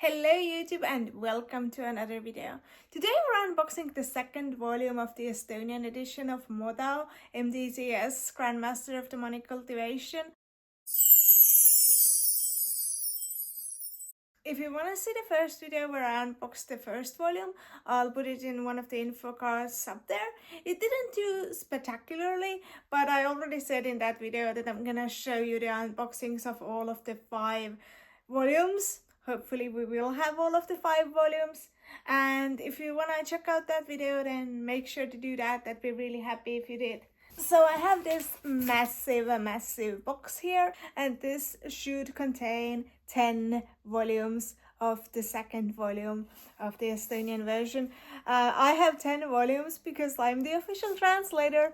Hello YouTube and welcome to another video. Today we're unboxing the second volume of the Estonian edition of Dao MDZS Grandmaster of Demonic Cultivation. If you want to see the first video where I unboxed the first volume, I'll put it in one of the info cards up there. It didn't do spectacularly, but I already said in that video that I'm gonna show you the unboxings of all of the 5 volumes. Hopefully we will have all of the 5 volumes. And if you want to check out that video, then make sure to do that. I'd be really happy if you did. So I have this massive box here, and this should contain 10 volumes of the second volume of the Estonian version. I have 10 volumes because I'm the official translator,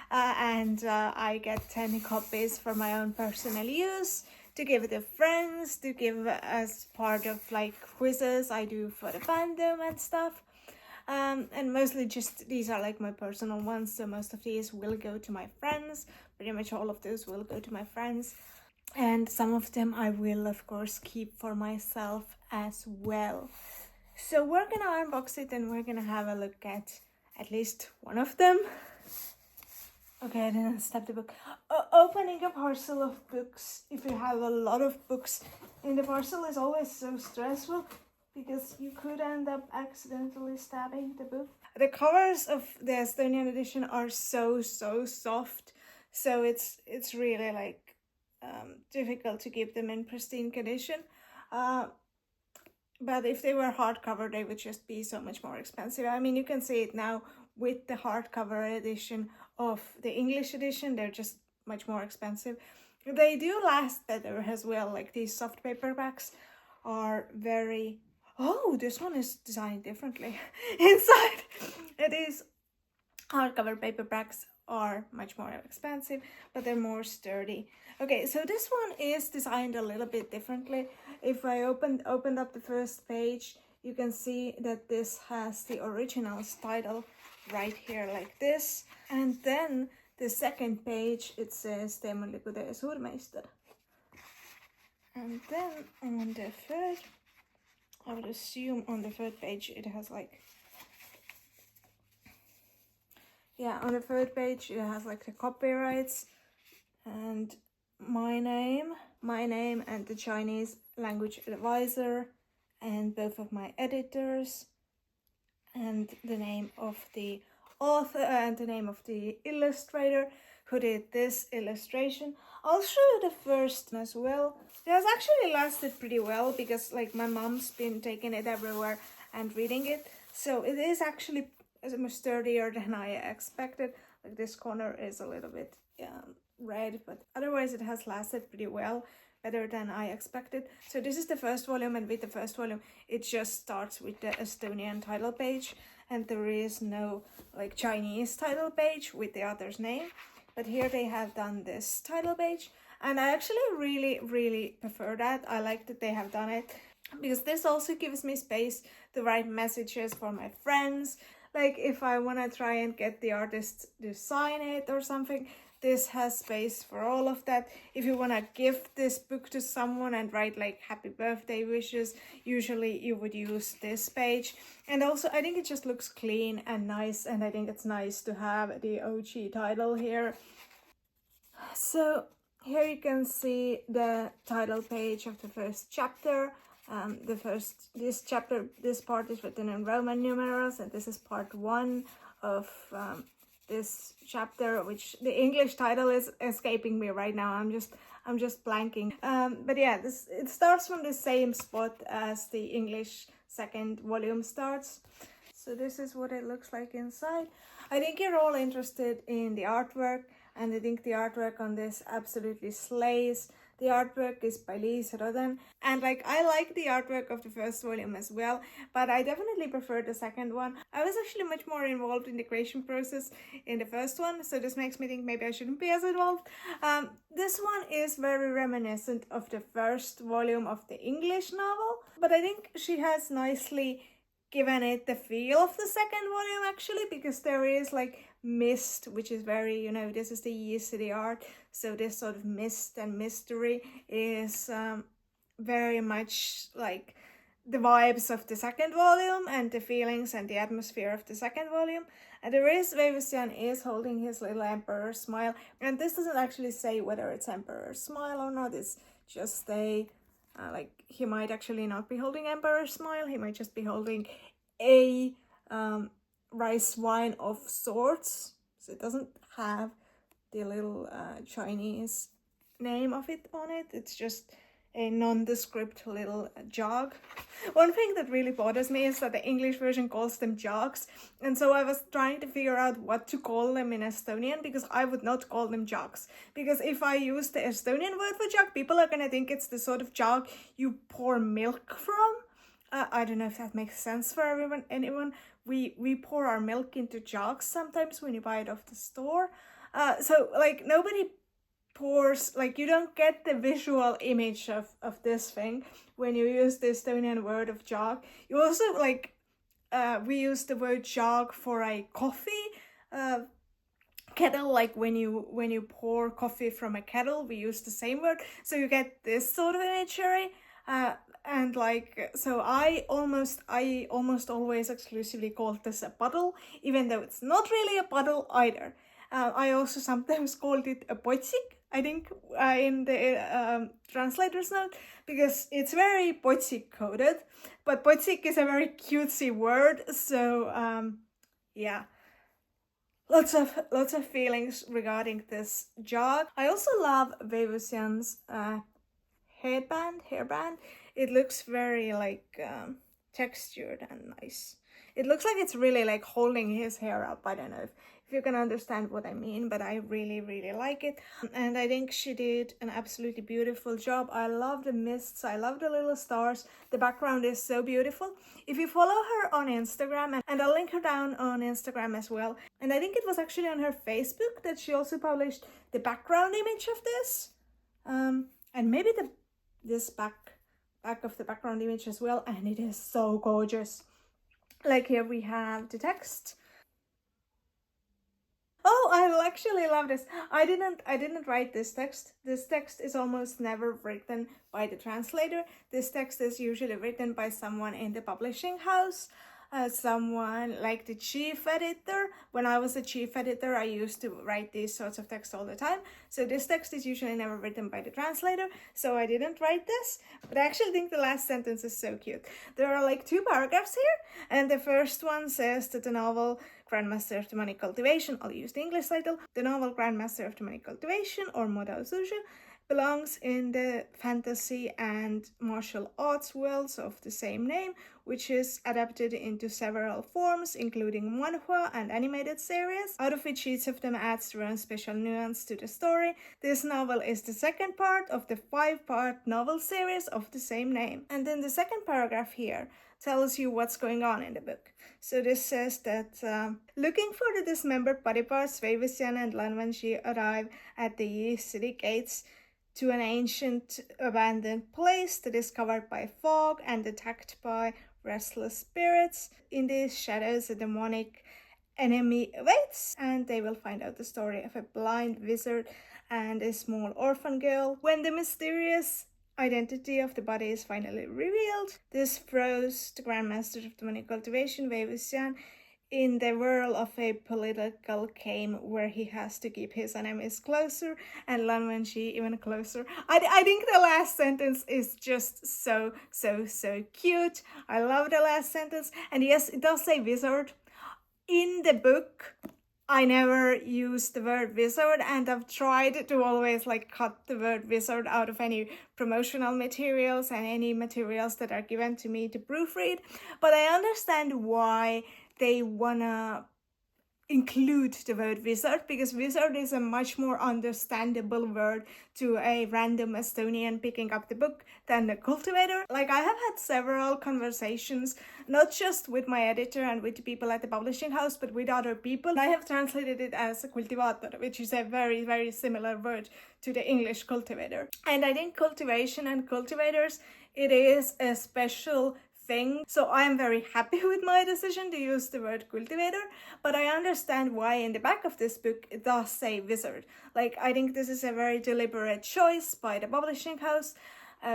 and I get 10 copies for my own personal use, to give to friends, to give as part of like quizzes I do for the fandom and stuff. And mostly just these are like my personal ones, so most of these will go to my friends. Pretty much all of those will go to my friends, and some of them I will of course keep for myself as well. So we're gonna unbox it and we're gonna have a look at least one of them. Okay, then step the book. Opening a parcel of books, if you have a lot of books in the parcel, is always so stressful because you could end up accidentally stabbing the book. The covers of the Estonian edition are so soft, so it's really like difficult to keep them in pristine condition. But if they were hardcover, they would just be so much more expensive. I mean, you can see it now with the hardcover edition of the English edition. They're just much more expensive. They do last better as well. Like these soft paperbacks are very... Oh, this one is designed differently. Inside it is hardcover paperbacks are much more expensive, but they're more sturdy. Okay, so this one is designed a little bit differently. If I opened up the first page, you can see that this has the original title right here like this, and then the second page it says Teemantliku Suurmeister, and then on the third, I would assume on the third page it has like, yeah, on the third page it has like the copyrights and my name and the Chinese language advisor and both of my editors and the name of the author and the name of the illustrator who did this illustration. I'll show you the first as well. It has actually lasted pretty well because like my mom's been taking it everywhere and reading it, so it is actually much sturdier than I expected. Like this corner is a little bit red, but otherwise it has lasted pretty well, better than I expected. So this is the first volume, and with the first volume it just starts with the Estonian title page, and there is no like Chinese title page with the author's name, but here they have done this title page, and I actually really prefer that. I like that they have done it because this also gives me space to write messages for my friends. Like if I want to try and get the artist to sign it or something, this has space for all of that. If you want to gift this book to someone and write like happy birthday wishes, usually you would use this page. And also I think it just looks clean and nice, and I think it's nice to have the OG title here. So here you can see the title page of the first chapter. This part is written in Roman numerals, and this is part 1 of this chapter, which the English title is escaping me right now. I'm just blanking. But yeah, it starts from the same spot as the English second volume starts. So this is what it looks like inside. I think you're all interested in the artwork, and I think the artwork on this absolutely slays. The artwork is by Liis Roden, and like I like the artwork of the first volume as well, but I definitely prefer the second one. I was actually much more involved in the creation process in the first one, so this makes me think maybe I shouldn't be as involved. This one is very reminiscent of the first volume of the English novel, but I think she has nicely given it the feel of the second volume actually, because there is like mist, which is very, you know, this is the Yi City art, so this sort of mist and mystery is very much like the vibes of the second volume and the feelings and the atmosphere of the second volume. And there is Veivissian is holding his little emperor smile, and this doesn't actually say whether it's emperor smile or not. It's just a like he might actually not be holding emperor smile. He might just be holding a rice wine of sorts. So it doesn't have the little Chinese name of it on it. It's just a nondescript little jug. One thing that really bothers me is that the English version calls them jugs, and so I was trying to figure out what to call them in Estonian, because I would not call them jugs, because if I use the Estonian word for jug, people are gonna think it's the sort of jug you pour milk from. I don't know if that makes sense for anyone. We pour our milk into jugs sometimes when you buy it off the store. So like nobody pours, like you don't get the visual image of this thing when you use the Estonian word of jog. You also like we use the word jog for a coffee kettle, like when you pour coffee from a kettle, we use the same word, so you get this sort of imagery. And like, so I almost always exclusively call this a puddle, even though it's not really a puddle either. I also sometimes called it a potsik, I think, in the translator's note, because it's very potsik coded, but potsik is a very cutesy word, so yeah. Lots of feelings regarding this jog. I also love Veivissian's hairband. It looks very like textured and nice. It looks like it's really like holding his hair up. I don't know if you can understand what I mean, but I really like it. And I think she did an absolutely beautiful job. I love the mists, I love the little stars. The background is so beautiful. If you follow her on Instagram, and I'll link her down on Instagram as well, and I think it was actually on her Facebook that she also published the background image of this, and maybe this back of the background image as well, and it is so gorgeous. Like here we have the text. Oh, I actually love this. I didn't write this text. This text is almost never written by the translator. This text is usually written by someone in the publishing house. Someone like the chief editor. When I was a chief editor, I used to write these sorts of texts all the time. So this text is usually never written by the translator, so I didn't write this. But I actually think the last sentence is so cute. There are like 2 paragraphs here, and the first one says that the novel Grandmaster of Demonic Cultivation, I'll use the English title, the novel Grandmaster of Demonic Cultivation, or Dao Zu Shi, belongs in the fantasy and martial arts worlds of the same name, which is adapted into several forms, including manhwa and animated series, out of which each of them adds their own special nuance to the story. This novel is the second part of the 5-part novel series of the same name. And then the second paragraph here tells you what's going on in the book. So this says that looking for the dismembered body parts, Veivissian and Lan Wangji arrive at the city gates to an ancient abandoned place that is covered by fog and attacked by restless spirits. In these shadows, a demonic enemy awaits, and they will find out the story of a blind wizard and a small orphan girl. When the mysterious identity of the body is finally revealed, this throws the Grandmaster of Demonic Cultivation, Veivissian, in the whirl of a political game where he has to keep his enemies closer and Lan Wangji even closer. I think the last sentence is just so cute. I love the last sentence. And yes, it does say wizard. In the book, I never use the word wizard, and I've tried to always like cut the word wizard out of any promotional materials and any materials that are given to me to proofread. But I understand why they wanna include the word wizard, because wizard is a much more understandable word to a random Estonian picking up the book than the cultivator. Like, I have had several conversations, not just with my editor and with the people at the publishing house, but with other people. I have translated it as a cultivator, which is a very similar word to the English cultivator. And I think cultivation and cultivators, it is a special thing. So I am very happy with my decision to use the word cultivator, but I understand why in the back of this book it does say wizard. Like, I think this is a very deliberate choice by the publishing house,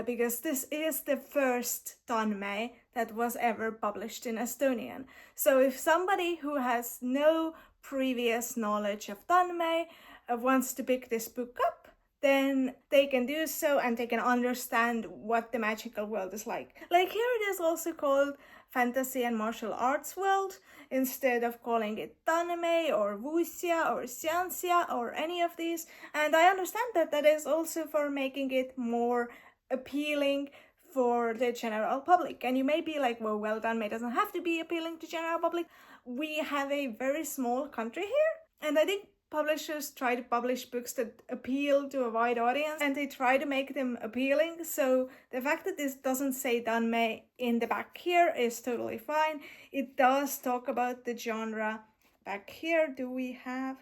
because this is the first Danmei that was ever published in Estonian. So if somebody who has no previous knowledge of Danmei wants to pick this book up, then they can do so and they can understand what the magical world is like. Like here it is also called Fantasy and Martial Arts World, instead of calling it Danmei or Wuxia or Xianxia or any of these. And I understand that that is also for making it more appealing for the general public. And you may be like, well, Danmei doesn't have to be appealing to general public. We have a very small country here, and I think publishers try to publish books that appeal to a wide audience, and they try to make them appealing. So the fact that this doesn't say Danmei in the back here is totally fine. It does talk about the genre. Back here, do we have?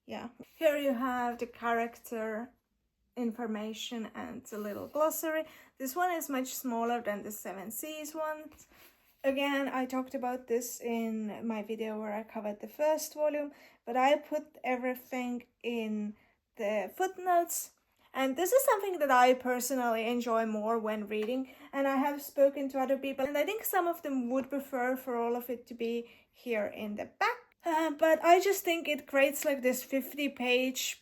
Yeah. Here you have the character information and the little glossary. This one is much smaller than the Seven Seas one. Again, I talked about this in my video where I covered the first volume, but I put everything in the footnotes. And this is something that I personally enjoy more when reading, and I have spoken to other people, and I think some of them would prefer for all of it to be here in the back. But I just think it creates like this 50-page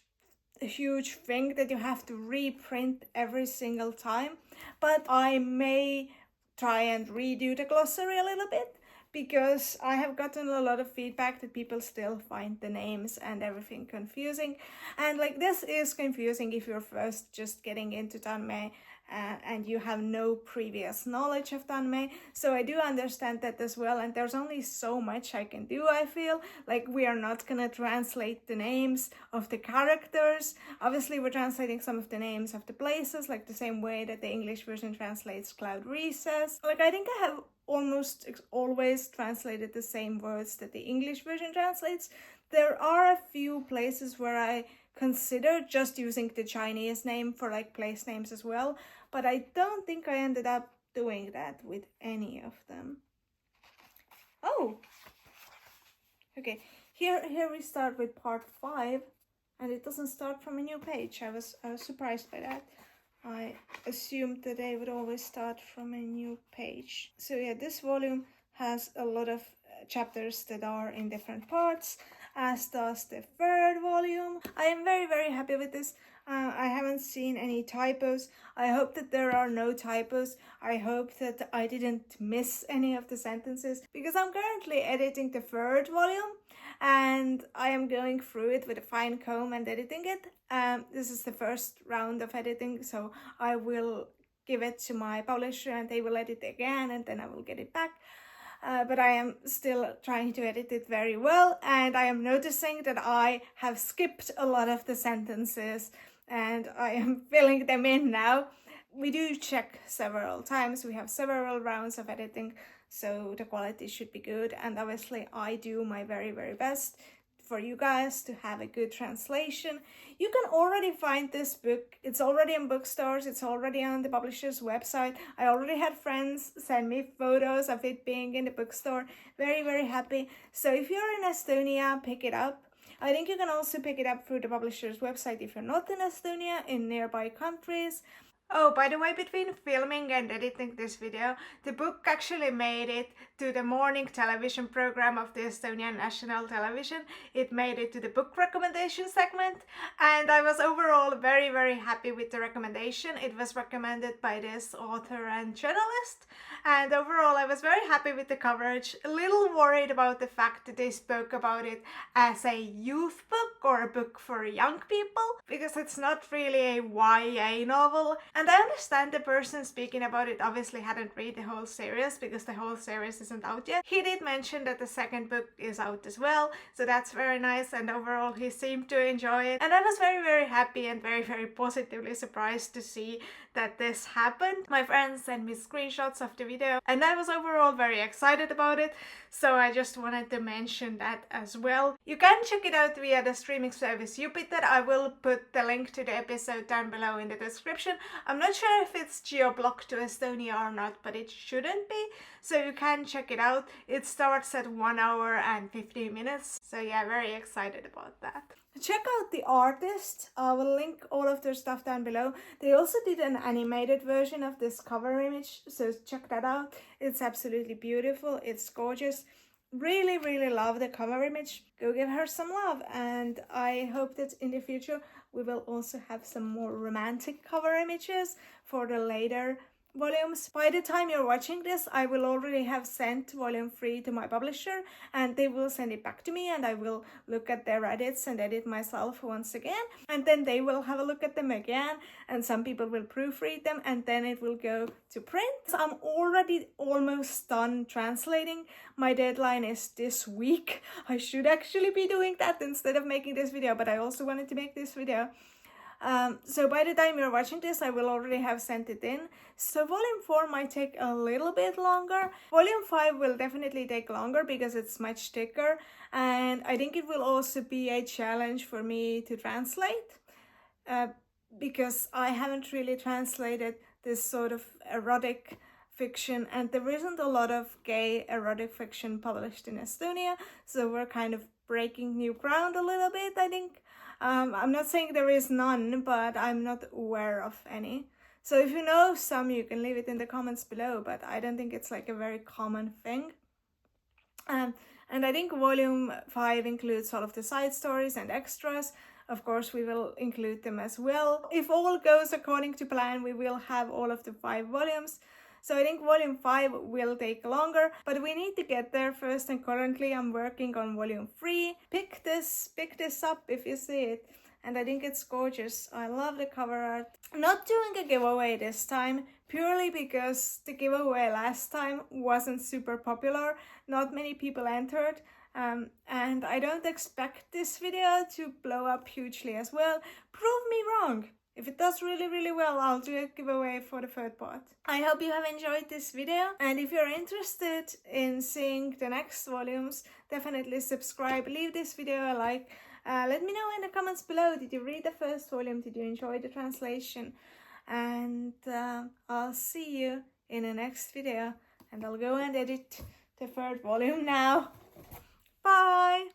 huge thing that you have to reprint every single time. But I may try and redo the glossary a little bit, because I have gotten a lot of feedback that people still find the names and everything confusing. And like this is confusing if you're first just getting into Danmei and you have no previous knowledge of Danmei. So I do understand that as well, and there's only so much I can do, I feel. Like we are not gonna translate the names of the characters. Obviously we're translating some of the names of the places, like the same way that the English version translates Cloud Recess. Like I think I have almost always translated the same words that the English version translates. There are a few places where I consider just using the Chinese name for like place names as well, but I don't think I ended up doing that with any of them. Oh, okay. Here we start with part 5, and it doesn't start from a new page. I was surprised by that. I assumed that they would always start from a new page. So yeah, this volume has a lot of chapters that are in different parts, as does the third volume. I am very, very happy with this. I haven't seen any typos. I hope that there are no typos. I hope that I didn't miss any of the sentences, because I'm currently editing the third volume and I am going through it with a fine comb and editing it. This is the first round of editing, so I will give it to my publisher and they will edit again, and then I will get it back. But I am still trying to edit it very well, and I am noticing that I have skipped a lot of the sentences and I am filling them in now. We do check several times, we have several rounds of editing, so the quality should be good, and obviously I do my very, very best for you guys to have a good translation. You can already find this book. It's already in bookstores. It's already on the publisher's website. I already had friends send me photos of it being in the bookstore. Very, very happy. So if you're in Estonia, pick it up. I think you can also pick it up through the publisher's website if you're not in Estonia, in nearby countries. Oh, by the way, between filming and editing this video, the book actually made it to the morning television program of the Estonian national television. It made it to the book recommendation segment, and I was overall very, very happy with the recommendation. It was recommended by this author and journalist, and overall I was very happy with the coverage. A little worried about the fact that they spoke about it as a youth book or a book for young people, because it's not really a YA novel. And I understand the person speaking about it obviously hadn't read the whole series, because the whole series isn't out yet. He did mention that the second book is out as well, so that's very nice, and overall he seemed to enjoy it. And I was very, very happy and very, very positively surprised to see that this happened. My friends sent me screenshots of the video, and I was overall very excited about it, so I just wanted to mention that as well. You can check it out via the streaming service Jupiter. I will put the link to the episode down below in the description. I'm not sure if it's geo-blocked to Estonia or not, but it shouldn't be, so you can check it out. It starts at 1 hour and 15 minutes, so yeah, very excited about that. Check out the artist. I will link all of their stuff down below. They also did an animated version of this cover image, so check that out. It's absolutely beautiful. It's gorgeous. Really, really love the cover image. Go give her some love, and I hope that in the future we will also have some more romantic cover images for the later volumes. By the time you're watching this, I will already have sent volume 3 to my publisher, and they will send it back to me, and I will look at their edits and edit myself once again, and then they will have a look at them again, and some people will proofread them, and then it will go to print. So I'm already almost done translating. My deadline is this week. I should actually be doing that instead of making this video, but I also wanted to make this video. So by the time you're watching this, I will already have sent it in. So volume 4 might take a little bit longer. Volume 5 will definitely take longer because it's much thicker, and I think it will also be a challenge for me to translate, because I haven't really translated this sort of erotic fiction, and there isn't a lot of gay erotic fiction published in Estonia, so we're kind of breaking new ground a little bit, I think. I'm not saying there is none, but I'm not aware of any. So if you know some, you can leave it in the comments below, but I don't think it's like a very common thing. And I think volume 5 includes all of the side stories and extras. Of course, we will include them as well. If all goes according to plan, we will have all of the 5 volumes. So I think volume 5 will take longer, but we need to get there first, and currently I'm working on volume 3. Pick this up if you see it, and I think it's gorgeous. I love the cover art. Not doing a giveaway this time, purely because the giveaway last time wasn't super popular. Not many people entered, and I don't expect this video to blow up hugely as well. Prove me wrong. If it does really, really well, I'll do a giveaway for the 3rd part. I hope you have enjoyed this video, and if you're interested in seeing the next volumes, definitely subscribe, leave this video a like. Let me know in the comments below, did you read the 1st volume, did you enjoy the translation? And I'll see you in the next video, and I'll go and edit the 3rd volume now. Bye!